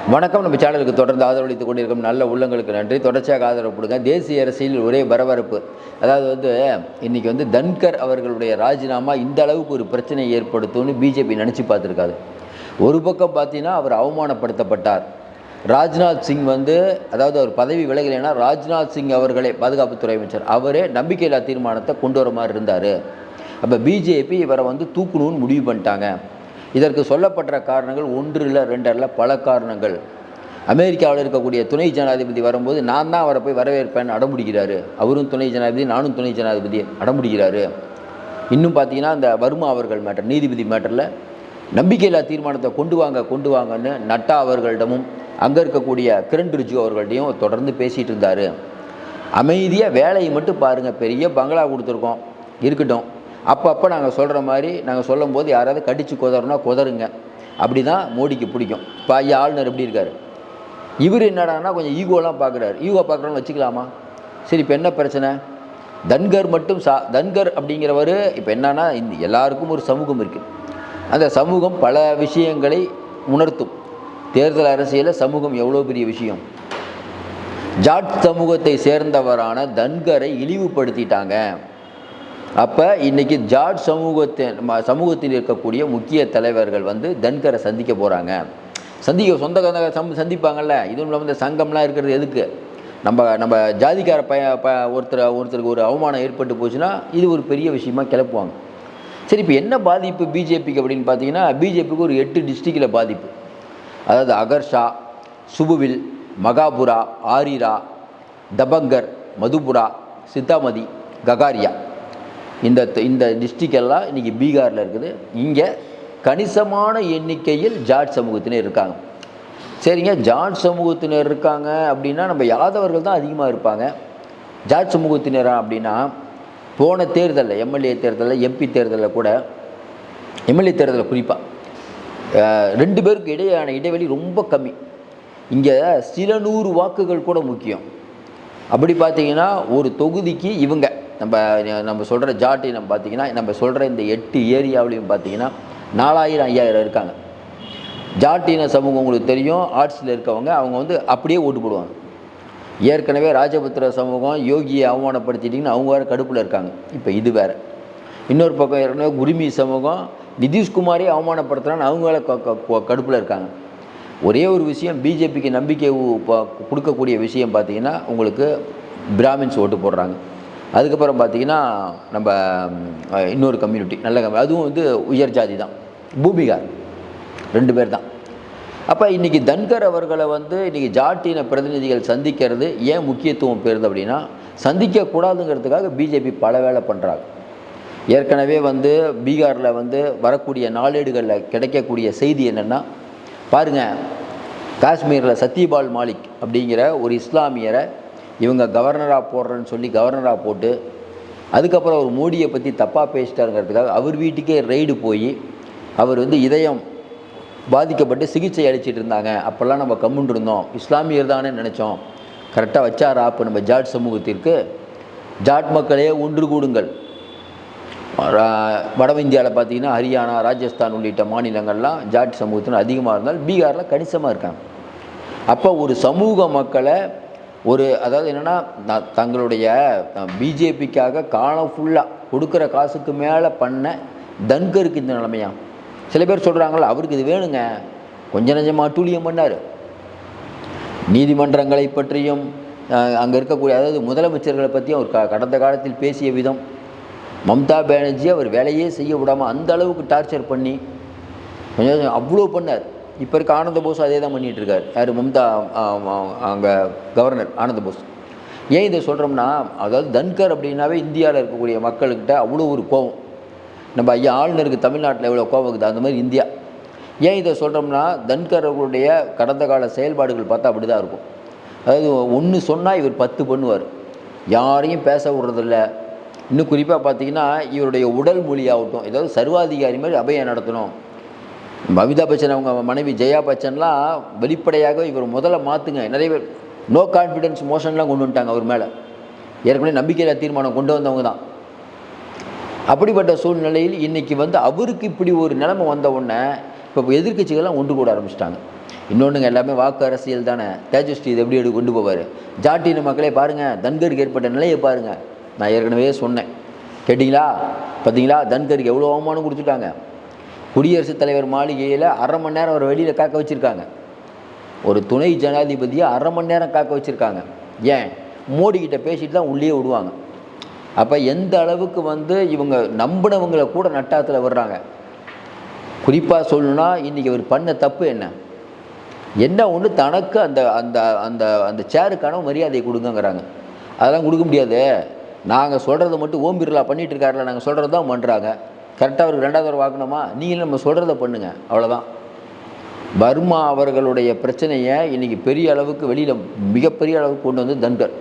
வணக்கம். நம்ம சேனலுக்கு தொடர்ந்து ஆதரவளித்துக் கொண்டிருக்கும் நல்ல உள்ளங்களுக்கு நன்றி. தொடர்ச்சியாக ஆதரவு கொடுங்க. தேசிய அரசியலில் ஒரே பரபரப்பு. அதாவது இன்றைக்கி தன்கர் அவர்களுடைய ராஜினாமா இந்த அளவுக்கு ஒரு பிரச்சனையை ஏற்படுத்தும்னு பிஜேபி நினச்சி பார்த்துருக்காது. ஒரு பக்கம் பார்த்தீங்கன்னா அவர் அவமானப்படுத்தப்பட்டார். ராஜ்நாத் சிங் அதாவது அவர் பதவி விலகலைன்னா ராஜ்நாத் சிங் அவர்களே பாதுகாப்புத்துறை அமைச்சர் அவரே நம்பிக்கையில்லா தீர்மானத்தை கொண்டு வர மாதிரி இருந்தார். அப்போ பிஜேபி இவரை தூக்கணும்னு முடிவு பண்ணிட்டாங்க. இதற்கு சொல்லப்பட்ட காரணங்கள் ஒன்று இல்லை, ரெண்டு இல்லை, பல காரணங்கள். அமெரிக்காவில் இருக்கக்கூடிய துணை ஜனாதிபதி வரும்போது நான் தான் அவரை போய் வரவேற்பேன்னு அடம்பிடிக்கிறாரு. அவரும் துணை ஜனாதிபதி, நானும் துணை ஜனாதிபதி அடம்பிடிக்கிறாரு. இன்னும் பார்த்தீங்கன்னா இந்த வர்மா அவர்கள் மேட்டர், நீதிபதி மேட்டரில் நம்பிக்கையில்லா தீர்மானத்தை கொண்டு வாங்கன்னு நட்டா அவர்களிடமும் அங்கே இருக்கக்கூடிய கிரண் ரிஜிஜு அவர்கள்டையும் தொடர்ந்து பேசிகிட்டு இருந்தார். அமைதியாக வேலையை மட்டும் பாருங்கள், பெரிய பங்களா கொடுத்துருக்கோம், இருக்கட்டும், அப்பப்போ நாங்கள் சொல்கிற மாதிரி நாங்கள் சொல்லும் போது யாராவது கடித்து குதறனா குதறுங்க, அப்படி தான் மோடிக்கு பிடிக்கும். இப்போ ஐயா ஆளுநர் எப்படி இருக்கார்? இவர் என்னடானா கொஞ்சம் ஈகோலாம் பார்க்குறாரு. ஈகோ பார்க்குறோன்னு வச்சுக்கலாமா? சரி, இப்போ என்ன பிரச்சனை? தன்கர் மட்டும் தன்கர் அப்படிங்கிறவர் இப்போ என்னன்னா எல்லாருக்கும் ஒரு சமூகம் இருக்குது. அந்த சமூகம் பல விஷயங்களை உணர்த்தும். தேர்தல் அரசியலில் சமூகம் எவ்வளோ பெரிய விஷயம். ஜாட் சமூகத்தை சேர்ந்தவரான தன்கரை இழிவுபடுத்திட்டாங்க. அப்போ இன்றைக்கி ஜாட் சமூகத்தில் இருக்கக்கூடிய முக்கிய தலைவர்கள் தன்கரை சந்திக்க போகிறாங்க. சந்திப்பாங்கள்ல. இதுவும் இல்லாமல் இந்த சங்கம்லாம் இருக்கிறது எதுக்கு? நம்ம ஜாதிக்கார ஒருத்தருக்கு ஒரு அவமானம் ஏற்பட்டு போச்சுன்னா இது ஒரு பெரிய விஷயமா கிளப்புவாங்க. சரி, இப்போ என்ன பாதிப்பு பிஜேபிக்கு அப்படின்னு பார்த்தீங்கன்னா, பிஜேபிக்கு ஒரு 8 டிஸ்ட்ரிக்டில் பாதிப்பு. அதாவது அகர்ஷா, சுபுவில், மகாபுரா, ஆரிரா, தபங்கர், மதுபுரா, சித்தாமதி, ககாரியா, இந்த டிஸ்ட்ரிக்டெல்லாம் இன்றைக்கி பீகாரில் இருக்குது. இங்கே கணிசமான எண்ணிக்கையில் ஜாட் சமூகத்தினர் இருக்காங்க. சரிங்க, ஜாட் சமூகத்தினர் இருக்காங்க அப்படின்னா நம்ம யாதவர்கள் தான் அதிகமாக இருப்பாங்க. ஜாட் சமூகத்தினரா அப்படின்னா போன தேர்தலில், எம்எல்ஏ தேர்தலில், எம்பி தேர்தலில் கூட, எம்எல்ஏ தேர்தலில் குறிப்பாக 2 பேருக்கு இடையான இடைவெளி ரொம்ப கம்மி. இங்கே சில 100 வாக்குகள் கூட முக்கியம். அப்படி பார்த்தீங்கன்னா ஒரு தொகுதிக்கு இவங்க நம்ம சொல்கிற ஜாட்டி பார்த்தீங்கன்னா, நம்ம சொல்கிற இந்த 8 ஏரியாவிலையும் பார்த்தீங்கன்னா 4000 5000 இருக்காங்க. ஜாட்டின சமூகம் உங்களுக்கு தெரியும். ஆர்ட்ஸில் இருக்கவங்க அவங்க அப்படியே ஓட்டு போடுவாங்க. ஏற்கனவே ராஜபுத்திர சமூகம் யோகியை அவமானப்படுத்திட்டிங்கன்னா அவங்க வேறு கடுப்பில் இருக்காங்க. இப்போ இது வேறு. இன்னொரு பக்கம் ஏற்கனவே குருமி சமூகம் நிதிஷ்குமாரே அவமானப்படுத்துகிறான்னு அவங்க வேலை கடுப்பில் இருக்காங்க. ஒரே ஒரு விஷயம், பிஜேபிக்கு நம்பிக்கை கொடுக்கக்கூடிய விஷயம் பார்த்தீங்கன்னா உங்களுக்கு பிராமின்ஸ் ஓட்டு போடுறாங்க. அதுக்கப்புறம் பார்த்திங்கன்னா நம்ம இன்னொரு கம்யூனிட்டி, நல்ல அதுவும் உயர் ஜாதி தான், பூமிகார், 2 பேர் தான். அப்போ இன்றைக்கி தன்கர் அவர்களை இன்றைக்கி ஜாட்டின பிரதிநிதிகள் சந்திக்கிறது ஏன் முக்கியத்துவம் பெறுது அப்படின்னா, சந்திக்கக்கூடாதுங்கிறதுக்காக பிஜேபி பல வேலை பண்ணுறாங்க. ஏற்கனவே பீகாரில் வரக்கூடிய நாளேடுகளில் கிடைக்கக்கூடிய செய்தி என்னென்னா, பாருங்கள், காஷ்மீரில் சத்யபால் மாலிக் அப்படிங்கிற ஒரு இஸ்லாமியரை இவங்க கவர்னராக போடுறேன்னு சொல்லி கவர்னராக போட்டு, அதுக்கப்புறம் அவர் மோடியை பற்றி தப்பாக பேசிட்டாருங்கிறதுக்காக அவர் வீட்டுக்கே ரெய்டு போய் அவர் இதயம் பாதிக்கப்பட்டு சிகிச்சை அளிச்சிட்டு இருந்தாங்க. அப்போல்லாம் நம்ம கம்முன்னு இருந்தோம், இஸ்லாமியர் தானே நினச்சோம். கரெக்டாக வச்சாரா? அப்போ நம்ம ஜாட் சமூகத்திற்கு, ஜாட் மக்களே ஒன்று கூடுங்கள். வட இந்தியாவில் பார்த்தீங்கன்னா ஹரியானா, ராஜஸ்தான் உள்ளிட்ட மாநிலங்கள்லாம் ஜாட் சமூகத்தினர் அதிகமாக இருந்தால் பீகாரில் கணிசமாக இருக்காங்க. அப்போ ஒரு சமூக மக்களை அதாவது என்னென்னா, தங்களுடைய பிஜேபிக்காக காலம் ஃபுல்லாக கொடுக்குற காசுக்கு மேலே பண்ண தன்கருக்கு இந்த நிலைமையா? சில பேர் சொல்கிறாங்களா, அவருக்கு இது வேணுங்க, கொஞ்சம் நஞ்சமாக அட்டூழியம் பண்ணார். நீதிமன்றங்களை பற்றியும் அங்கே இருக்கக்கூடிய, அதாவது முதலமைச்சர்களை பற்றியும் அவர் கடந்த காலத்தில் பேசிய விதம், மம்தா பானர்ஜி அவர் வேலையே செய்ய விடாமல் அந்த அளவுக்கு டார்ச்சர் பண்ணி கொஞ்சம் அவ்வளோ பண்ணார். இப்போ இருக்க ஆனந்த போஸ் அதே தான் பண்ணிகிட்ருக்கார். யார்? மம்தா, அங்கே கவர்னர் ஆனந்த போஸ். ஏன் இதை சொல்கிறோம்னா, அதாவது தன்கர் அப்படின்னாவே இந்தியாவில் இருக்கக்கூடிய மக்கள்கிட்ட அவ்வளோ ஒரு கோபம். நம்ம ஐயா ஆளுநருக்கு தமிழ்நாட்டில் எவ்வளோ கோபம் இருக்குது, அந்த மாதிரி இந்தியா. ஏன் இதை சொல்கிறோம்னா, தன்கர் அவர்களுடைய கடந்த கால செயல்பாடுகள் பார்த்தா அப்படி தான் இருக்கும். அதாவது ஒன்று சொன்னால் இவர் 10 பண்ணுவார், யாரையும் பேச விடுறதில்ல. இன்னும் குறிப்பாக பார்த்தீங்கன்னா இவருடைய உடல் மொழியாகட்டும், ஏதாவது சர்வாதிகாரி மாதிரி அபயம் நடத்தணும். அமிதாப் பச்சன் அவங்க மனைவி ஜெயா பச்சன்லாம் வெளிப்படையாக இவர் முதல்ல மாற்றுங்க, நிறைய பேர் நோ கான்ஃபிடென்ஸ் மோஷன்லாம் கொண்டு வந்துட்டாங்க அவர் மேலே. ஏற்கனவே நம்பிக்கையில்லா தீர்மானம் கொண்டு வந்தவங்க தான். அப்படிப்பட்ட சூழ்நிலையில் இன்றைக்கி அவருக்கு இப்படி ஒரு நிலைமை வந்த உடனே இப்போ எதிர்க்கட்சிகள்லாம் ஒன்று கூட ஆரம்பிச்சிட்டாங்க. இன்னொன்றுங்க எல்லாமே வாக்கு அரசியல் தானே. தேஜஸ்வி இது எப்படி கொண்டு போவார்? ஜாட்டின மக்களே பாருங்கள், தன்கருக்கு ஏற்பட்ட நிலையை பாருங்கள். நான் ஏற்கனவே சொன்னேன், கேட்டிங்களா? பார்த்தீங்களா, தன்கருக்கு எவ்வளோ அவமானம் கொடுத்துட்டாங்க. குடியரசுத் தலைவர் மாளிகையில் 1/2 மணி நேரம் அவர் வெளியில் காக்க வச்சுருக்காங்க. ஒரு துணை ஜனாதிபதியை 1/2 மணி நேரம் காக்க வச்சுருக்காங்க. ஏன்? மோடிக்கிட்ட பேசிட்டு தான் உள்ளே விடுவாங்க. அப்போ எந்த அளவுக்கு இவங்க நம்பினவங்களை கூட நட்டாத்தில் வர்றாங்க. குறிப்பாக சொல்லணுன்னா, இன்றைக்கி அவர் பண்ண தப்பு என்ன ஒன்று, தனக்கு அந்த அந்த அந்த அந்த சேருக்கான மரியாதையை கொடுங்கங்கிறாங்க. அதெல்லாம் கொடுக்க முடியாது. நாங்கள் சொல்கிறத மட்டும் ஓம் பிர்லா பண்ணிகிட்டு இருக்காருல, நாங்கள் சொல்கிறது தான் பண்ணுறாங்க. கரெக்டாக அவருக்கு 2வது தடவை வாக்கணுமா? நீங்களும் நம்ம சொல்கிறத பண்ணுங்கள், அவ்வளோதான். பர்மா அவர்களுடைய பிரச்சனையை இன்றைக்கி பெரிய அளவுக்கு வெளியில் மிகப்பெரிய அளவுக்கு கொண்டு வந்து தன்கர்.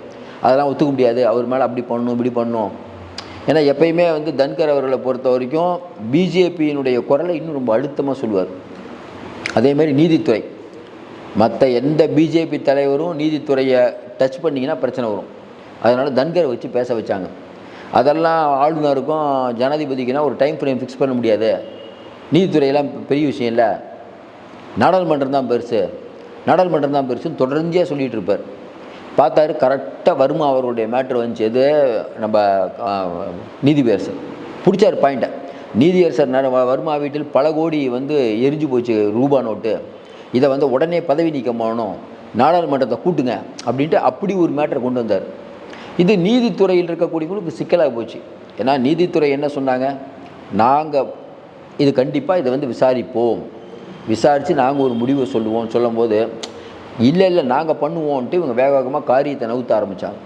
அதெல்லாம் ஒத்துக்க முடியாது, அவர் மேலே அப்படி பண்ணணும் இப்படி பண்ணணும். ஏன்னா எப்பயுமே தன்கர் அவர்களை பொறுத்த வரைக்கும் பிஜேபியினுடைய குரலை இன்னும் ரொம்ப அழுத்தமாக சொல்லுவார். அதேமாதிரி நீதித்துறை, மற்ற எந்த பிஜேபி தலைவரும் நீதித்துறையை டச் பண்ணிங்கன்னா பிரச்சனை வரும். அதனால் தன்கரை வச்சு பேச வச்சாங்க. அதெல்லாம் ஆளுநருக்கும் ஜனாதிபதிக்குன்னா ஒரு டைம் ஃப்ரேம் ஃபிக்ஸ் பண்ண முடியாது. நீதித்துறையெல்லாம் பெரிய விஷயம் இல்லை, நாடாளுமன்றம் தான் பெருசு, நாடாளுமன்றம் தான் பெருசுன்னு தொடர்ந்தியாக சொல்லிகிட்டு இருப்பார். பார்த்தாரு, கரெக்டாக வர்மா அவருடைய மேட்ரு வந்துச்சு. எது? நம்ம நீதியரசர் பிடிச்சார் பாயிண்ட்டை. நீதியரசர் வர்மா வீட்டில் பல கோடி எரிஞ்சு போச்சு ரூபா நோட்டு. இதை உடனே பதவி நீக்கம் பண்ணணும், நாடாளுமன்றத்தை கூட்டுங்க அப்படின்ட்டு அப்படி ஒரு மேட்டரை கொண்டு வந்தார். இது நீதித்துறையில் இருக்கக்கூடியவங்களுக்கு சிக்கலாக போச்சு. ஏன்னா நீதித்துறை என்ன சொன்னாங்க? நாங்கள் இது கண்டிப்பாக இதை விசாரிப்போம், விசாரித்து நாங்கள் ஒரு முடிவை சொல்லுவோம். சொல்லும்போது இல்லை நாங்கள் பண்ணுவோன்ட்டு இவங்க வேக வேகமாக காரியத்தை நவுத்த ஆரம்பித்தாங்க.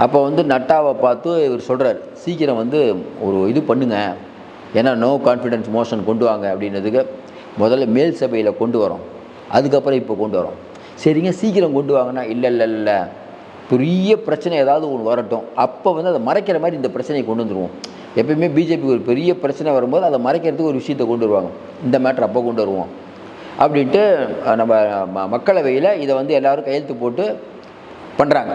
அப்போ நட்டாவை பார்த்து இவர் சொல்கிறார், சீக்கிரம் ஒரு இது பண்ணுங்க, ஏன்னா நோ கான்ஃபிடென்ஸ் மோஷன் கொண்டு வாங்க அப்படின்றதுக்கு முதல்ல மேல் சபையில் கொண்டு வரோம், அதுக்கப்புறம் இப்போ கொண்டு வரோம். சரிங்க, சீக்கிரம் கொண்டு வாங்கன்னா இல்லை பெரிய பிரச்சனை ஏதாவது ஒன்று வரட்டும், அப்போ அதை மறைக்கிற மாதிரி இந்த பிரச்சனையை கொண்டு வந்துடுவோம். எப்பயுமே பிஜேபி ஒரு பெரிய பிரச்சனை வரும்போது அதை மறைக்கிறதுக்கு ஒரு விஷயத்தை கொண்டு வருவாங்க. இந்த மேட்ரு அப்போ கொண்டு வருவோம் அப்படின்ட்டு நம்ம மக்களவையில் இதை எல்லோரும் கையெழுத்து போட்டு பண்ணுறாங்க.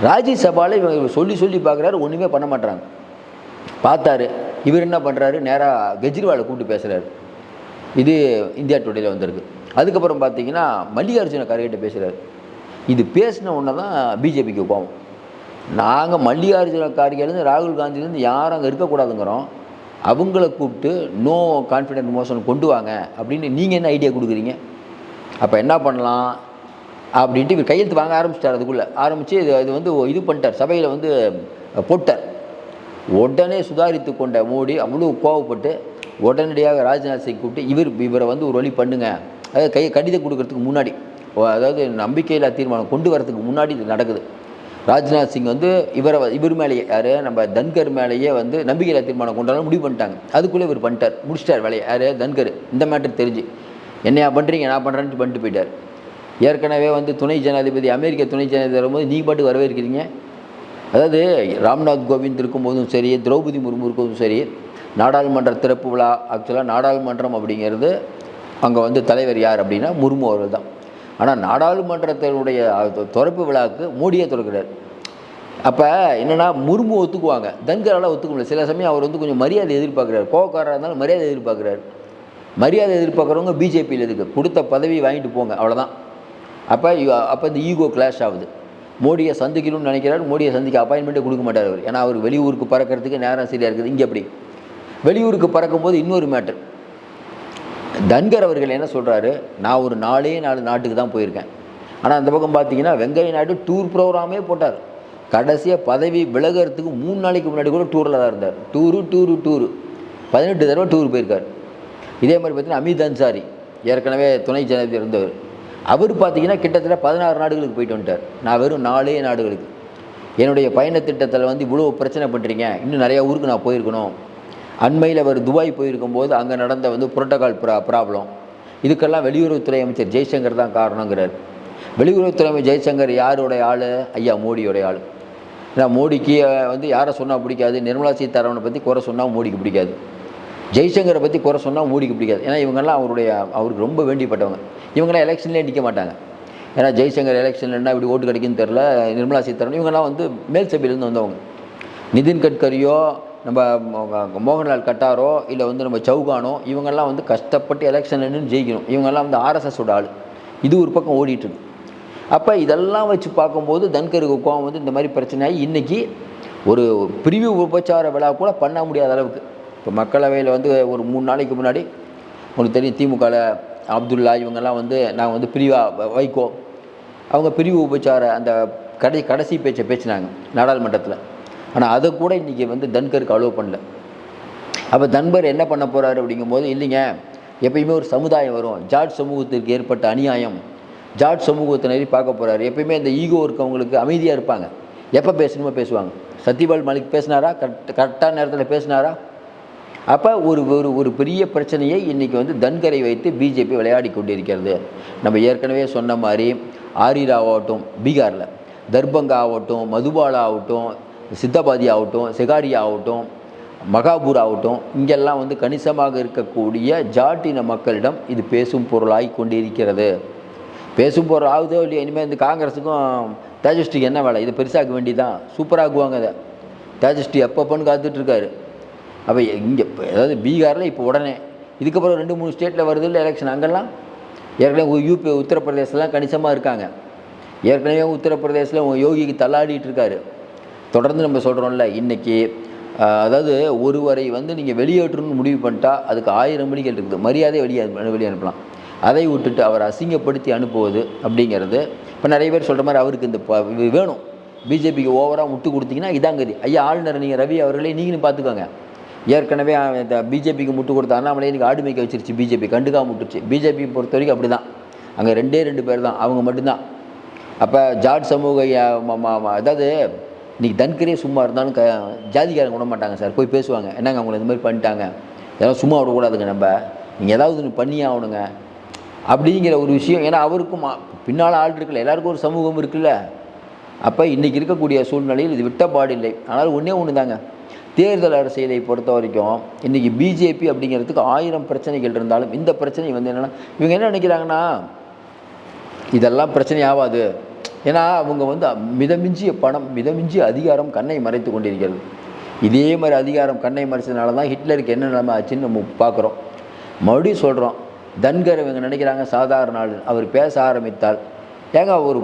ராஜ்யசபாவில் இவங்க சொல்லி பார்க்குறாரு, ஒன்றுமே பண்ண மாட்டுறாங்க. பார்த்தாரு, இவர் என்ன பண்ணுறாரு, நேராக கெஜ்ரிவாலை கூப்பிட்டு பேசுகிறாரு. இது இந்தியா டுடேயில் வந்திருக்கு. அதுக்கப்புறம் பார்த்தீங்கன்னா மல்லிகார்ஜுன கார்கேட்ட பேசுகிறார். இது பேசின உடனே தான் பிஜேபிக்கு கோவம். நாங்கள் மல்லிகார்ஜுன கார்கேலேருந்து ராகுல் காந்திலேருந்து யாரும் அங்கே இருக்கக்கூடாதுங்கிறோம், அவங்கள கூப்பிட்டு நோ கான்ஃபிடென்ட் மோஷன் கொண்டு வாங்க அப்படின்னு நீங்கள் என்ன ஐடியா கொடுக்குறீங்க? அப்போ என்ன பண்ணலாம் அப்படின்ட்டு இவர் கையெழுத்து வாங்க ஆரம்பிச்சிட்டார். அதுக்குள்ளே ஆரம்பித்து இது பண்ணிட்டார், சபையில் போட்டார். உடனே சுதாரித்து கொண்ட மோடி அவ்வளோ கோவப்பட்டு உடனடியாக ராஜ்நாத் சிங் கூப்பிட்டு இவரை ஒரு வழி பண்ணுங்க, அதாவது கடிதம் கொடுக்கறதுக்கு முன்னாடி, அதாவது நம்பிக்கையில்லா தீர்மானம் கொண்டு வரதுக்கு முன்னாடி இது நடக்குது. ராஜ்நாத் சிங் இவர் மேலேயே, யார், நம்ம தன்கர் மேலேயே நம்பிக்கையில்லா தீர்மானம் கொண்டாலும் முடிவு பண்ணிட்டாங்க. அதுக்குள்ளே இவர் பண்ணிட்டார், முடிச்சிட்டார் வேலையை. யார்? தன்கர். இந்த மேட்டர் தெரிஞ்சு என்னையா பண்ணுறீங்க, நான் பண்ணுறேன்ட்டு பண்ணிட்டு போயிட்டார். ஏற்கனவே துணை ஜனாதிபதி, அமெரிக்க துணை ஜனாதிபதி வரும்போது நீ பாட்டு வரவேற்கிறீங்க. அதாவது ராம்நாத் கோவிந்த் இருக்கும்போதும் சரி, திரௌபதி முர்மு இருக்கும்போதும் சரி, நாடாளுமன்ற திறப்பு விழா, ஆக்சுவலாக நாடாளுமன்றம் அப்படிங்கிறது அங்கே தலைவர் யார் அப்படின்னா முர்மு அவர்கள் தான். ஆனால் நாடாளுமன்றத்தினுடைய திறப்பு விழாவுக்கு மோடியே திறக்கிறார். அப்போ என்னென்னா முர்மு ஒத்துக்குவாங்க, தன்கரால் ஒத்துக்க முடியல. சில சமயம் அவர் கொஞ்சம் மரியாதை எதிர்பார்க்குறாரு, கோவக்காரராக இருந்தாலும் மரியாதை எதிர்பார்க்குறாரு. மரியாதை எதிர்பார்க்குறவங்க பிஜேபியில் இருக்குது, கொடுத்த பதவி வாங்கிட்டு போங்க, அவ்வளோதான். அப்போ இந்த ஈகோ கிளாஷ் ஆகுது. மோடியை சந்திக்கணும்னு நினைக்கிறார், மோடியை சந்திக்க அப்பாயின்மெண்ட்டே கொடுக்க மாட்டார் அவர். ஏன்னா அவர் வெளியூருக்கு பறக்கிறதுக்கு நேரம் சரியாக இருக்குது. இங்கே அப்படி வெளியூருக்கு பறக்கும்போது இன்னொரு மேட்டர், தன்கர் அவர்கள் என்ன சொல்கிறாரு, நான் ஒரு 4 நாட்டுக்கு தான் போயிருக்கேன். ஆனால் அந்த பக்கம் பார்த்தீங்கன்னா வெங்கைய நாயுடு டூர் ப்ரோக்ராமே போட்டார். கடைசியாக பதவி விலகிறதுக்கு 3 நாளைக்கு முன்னாடி கூட டூரில் தான் இருந்தார். டூரு 18 தடவை டூர் போயிருக்கார். இதே மாதிரி பார்த்தீங்கன்னா அமித் அன்சாரி, ஏற்கனவே துணை ஜனாதிபதி இருந்தவர், அவர் பார்த்தீங்கன்னா கிட்டத்தட்ட 16 நாடுகளுக்கு போயிட்டு வந்துட்டார். நான் வெறும் 4 நாடுகளுக்கு, என்னுடைய பயண திட்டத்தில் இவ்வளோ பிரச்சனை பண்ணுறீங்க, இன்னும் நிறையா ஊருக்கு நான் போயிருக்கணும். அண்மையில் அவர் துபாய் போயிருக்கும்போது அங்கே நடந்த புரோட்டோகால் ப்ராப்ளம், இதுக்கெல்லாம் வெளியுறவுத்துறை அமைச்சர் ஜெய்சங்கர் தான் காரணங்கிறார். வெளியுறவுத்துறை அமைச்சர் ஜெய்சங்கர் யாருடைய ஆள்? ஐயா மோடியோடைய ஆள். ஏன்னா மோடிக்கு யாரை சொன்னால் பிடிக்காது, நிர்மலா சீதாராமனை பற்றி குறை சொன்னால் மோடிக்கு பிடிக்காது, ஜெய்சங்கரை பற்றி குறை சொன்னால் மோடிக்கு பிடிக்காது. ஏன்னா இவங்கெல்லாம் அவருக்கு ரொம்ப வேண்டிப்பட்டவங்க. இவங்கெல்லாம் எலெக்ஷன்லேயே நிற்க மாட்டாங்க. ஏன்னா ஜெய்சங்கர் எலெக்ஷனில் என்ன இப்படி ஓட்டு கிடைக்குன்னு தெரில, நிர்மலா சீதாராமன் இவங்கெல்லாம் மேல் சபையிலேருந்து வந்தவங்க. நிதின் கட்கரியோ நம்ம மோகன்லால் கட்டாரோ இல்லை வந்து நம்ம சௌகானோ இவங்கெல்லாம் வந்து கஷ்டப்பட்டு எலெக்ஷன் நின்று ஜெயிக்கணும். இவங்கெல்லாம் வந்து ஆர்எஸ்எஸோட ஆள். இது ஒரு பக்கம் ஓடிட்டுருக்கு. அப்போ இதெல்லாம் வச்சு பார்க்கும்போது தன்கருக்கு கோவம் வந்து இந்த மாதிரி பிரச்சனையாகி இன்றைக்கி ஒரு பிரிவு உபச்சார விழா கூட பண்ண முடியாத அளவுக்கு. இப்போ மக்களவையில் வந்து ஒரு 3 நாளைக்கு முன்னாடி உங்களுக்கு தெரியும், திமுகவில் அப்துல்லா இவங்கெல்லாம் வந்து நாங்கள் வந்து வைகோ அவங்க பிரிவு உபச்சார அந்த கடைசி பேச்சை பேசினாங்க நாடாளுமன்றத்தில். ஆனால் அதை கூட இன்றைக்கி வந்து தன்கருக்கு அலோவ் பண்ணல. அப்போ தன்கர் என்ன பண்ண போகிறாரு அப்படிங்கும்போது, இல்லைங்க எப்பயுமே ஒரு சமுதாயம் வரும், ஜாட் சமூகத்திற்கு ஏற்பட்ட அநியாயம், ஜாட் சமூகத்தினரை பார்க்க போகிறாரு. எப்பயுமே இந்த ஈகோ இருக்கவங்களுக்கு அமைதியாக இருப்பாங்க, எப்போ பேசணுமோ பேசுவாங்க. சத்யபால் மாலிக் பேசினாரா? கரெக்டான நேரத்தில் பேசினாரா? அப்போ ஒரு பெரிய பிரச்சனையை இன்றைக்கி வந்து தன்கரை வைத்து பிஜேபி விளையாடி கொண்டிருக்கிறது. நம்ம ஏற்கனவே சொன்ன மாதிரி ஆரிராவ் ஆகட்டும், பீகாரில் தர்பங்கா ஆகட்டும், மதுபாலா ஆகட்டும், சித்தபாதி ஆகட்டும், செகாரியா ஆகட்டும், மகாபூர் ஆகட்டும், இங்கெல்லாம் வந்து கணிசமாக இருக்கக்கூடிய ஜாட்டின மக்களிடம் இது பேசும் பொருளாகி கொண்டிருக்கிறது. பேசும் பொருள் ஆகுதோ இல்லையா, இனிமேல் இந்த காங்கிரஸுக்கும் தேஜஸ்விக்கு என்ன வேலை? இதை பெருசாக்க வேண்டியதான், சூப்பராகுவாங்க அதை. தேஜஸ்வி எப்பப்போன்னு காத்துட்ருக்காரு. அப்போ இங்கே அதாவது பீகாரில் இப்போ உடனே இதுக்கப்புறம் 2-3 ஸ்டேட்டில் வருது இல்லை எலெக்ஷன், அங்கெல்லாம் ஏற்கனவே யூபி உத்தரப்பிரதேசலாம் கணிசமாக இருக்காங்க. ஏற்கனவே உத்தரப்பிரதேசில் யோகிக்கு தள்ளாடிட்டு இருக்காரு. தொடர்ந்து நம்ம சொல்கிறோம்ல, இன்றைக்கி அதாவது ஒருவரை வந்து நீங்கள் வெளியேற்றணும்னு முடிவு பண்ணிட்டா அதுக்கு 1000 மணிகள் இருக்குது, மரியாதையை வெளியே அனுப்பலாம். அதை விட்டுட்டு அவரை அசிங்கப்படுத்தி அனுப்புவது அப்படிங்கிறது, இப்போ நிறைய பேர் சொல்கிற மாதிரி அவருக்கு இந்த வேணும், பிஜேபிக்கு ஓவராக முட்டு கொடுத்தீங்கன்னா இதாங்கதி. ஐயா ஆளுநர் நீங்கள் ரவி அவர்களே நீங்களும் பார்த்துக்கோங்க. ஏற்கனவே இந்த பிஜேபிக்கு முட்டு கொடுத்த அண்ணாமலை இன்றைக்கி ஆடு மேய்க்க வச்சிருச்சு, பிஜேபி கண்டுக்காம முட்டுச்சு. பிஜேபி பொறுத்த வரைக்கும் அப்படி தான், அங்கே 2 பேர் தான், அவங்க மட்டும்தான். அப்போ ஜாட் சமூக அதாவது இன்றைக்கி தன்கரே சும்மா இருந்தாலும் ஜாதிக்காரங்க விட மாட்டாங்க சார், போய் பேசுவாங்க, என்னங்க அவங்கள இந்த மாதிரி பண்ணிட்டாங்க, ஏதாவது சும்மா விடக்கூடாதுங்க, நம்ம நீங்கள் ஏதாவது ஒன்று பண்ணியே ஆகணுங்க அப்படிங்கிற ஒரு விஷயம். ஏன்னா அவருக்கும் பின்னால் ஆள் இருக்குல்ல, எல்லாருக்கும் ஒரு சமூகம் இருக்குல்ல. அப்போ இன்றைக்கி இருக்கக்கூடிய சூழ்நிலையில் இது விட்டப்பாடு இல்லை. ஆனால் ஒன்று தாங்க, தேர்தல் அரசியலை பொறுத்த வரைக்கும் இன்றைக்கி பிஜேபி அப்படிங்கிறதுக்கு 1000 பிரச்சனைகள் இருந்தாலும் இந்த பிரச்சனை வந்து என்னென்னா, இவங்க என்ன நினைக்கிறாங்கன்னா இதெல்லாம் பிரச்சனை ஆகாது. ஏன்னா அவங்க வந்து மிதமிஞ்சிய பணம், மிதமிஞ்சிய அதிகாரம் கண்ணை மறைத்து கொண்டிருக்கிறது. இதே மாதிரி அதிகாரம் கண்ணை மறைச்சதுனால தான் ஹிட்லருக்கு என்ன நிலைமை ஆச்சுன்னு நம்ம பார்க்குறோம். மறுபடியும் சொல்கிறோம், தன்கர் இவங்க நினைக்கிறாங்க சாதாரண ஆள். அவர் பேச ஆரம்பித்தால் ஏங்க ஒரு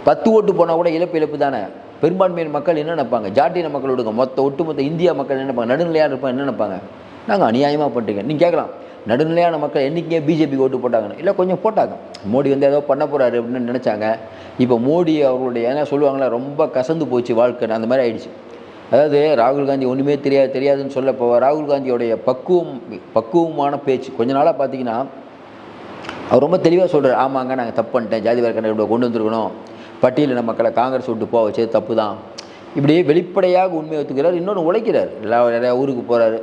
10 ஓட்டு போனால் கூட இழப்பு தானே. பெரும்பான்மையான மக்கள் என்ன நினைப்பாங்க? ஜாட்டின மக்கள் விடுங்க, ஒட்டுமொத்த இந்தியா மக்கள் என்ன நினைப்பாங்க? நடுநிலையாக இருப்பாங்க, என்ன நினைப்பாங்க? நாங்கள் அநியாயமாக பண்ணுறீங்க. நீங்கள் கேட்கலாம், நடுநிலையான மக்கள் என்றைக்கே பிஜேபிக்கு ஓட்டு போட்டாங்கன்னு. இல்லை, கொஞ்சம் போட்டாங்க. மோடி வந்து ஏதோ பண்ண போகிறாரு அப்படின்னு நினச்சாங்க. இப்போ மோடி அவர்களுடைய ஏன்னா சொல்லுவாங்களா, ரொம்ப கசந்து போச்சு வாழ்க்கை, அந்த மாதிரி ஆயிடுச்சு. அதாவது ராகுல் காந்தி ஒன்றுமே தெரியாதுன்னு சொல்ல இப்போ ராகுல் காந்தியோடைய பக்குவமான பேச்சு கொஞ்ச நாளாக பார்த்தீங்கன்னா அவர் ரொம்ப தெளிவாக சொல்கிறார். ஆமாங்க, நாங்கள் தப்பு பண்ணிட்டேன், ஜாதி வர்க்க கொண்டு வந்திருக்கணும், பட்டியலின மக்களை காங்கிரஸ் விட்டு போக வச்சது தப்பு தான், இப்படியே வெளிப்படையாக உண்மையை ஒத்துக்கிறார். இன்னொன்று உழைக்கிறார், நிறையா ஊருக்கு போகிறாரு.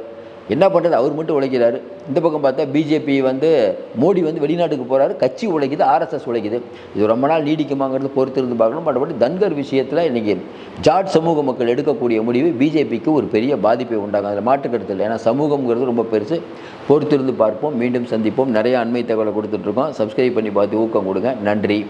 என்ன பண்ணுறது, அவர் மட்டும் உழைக்கிறாரு. இந்த பக்கம் பார்த்தா பிஜேபி வந்து மோடி வந்து வெளிநாட்டுக்கு போகிறாரு, கட்சி உழைக்குது, ஆர்எஸ்எஸ் உழைக்குது. இது ரொம்ப நாள் நீடிக்குமாங்கிறது பொறுத்து இருந்து பார்க்கணும். மற்றபடி தன்கர் விஷயத்தில் இன்றைக்கி ஜாட் சமூக மக்கள் எடுக்கக்கூடிய முடிவு பிஜேபிக்கு ஒரு பெரிய பாதிப்பை உண்டாகும், அதில் மாற்றுக்கருத்து இல்லை. ஏன்னா சமூகங்கிறது ரொம்ப பெருசு. பொறுத்திருந்து பார்ப்போம், மீண்டும் சந்திப்போம். நிறைய அண்மை தகவலை கொடுத்துட்ருக்கோம். சப்ஸ்கிரைப் பண்ணி பார்த்து ஊக்கம் கொடுங்க. நன்றி.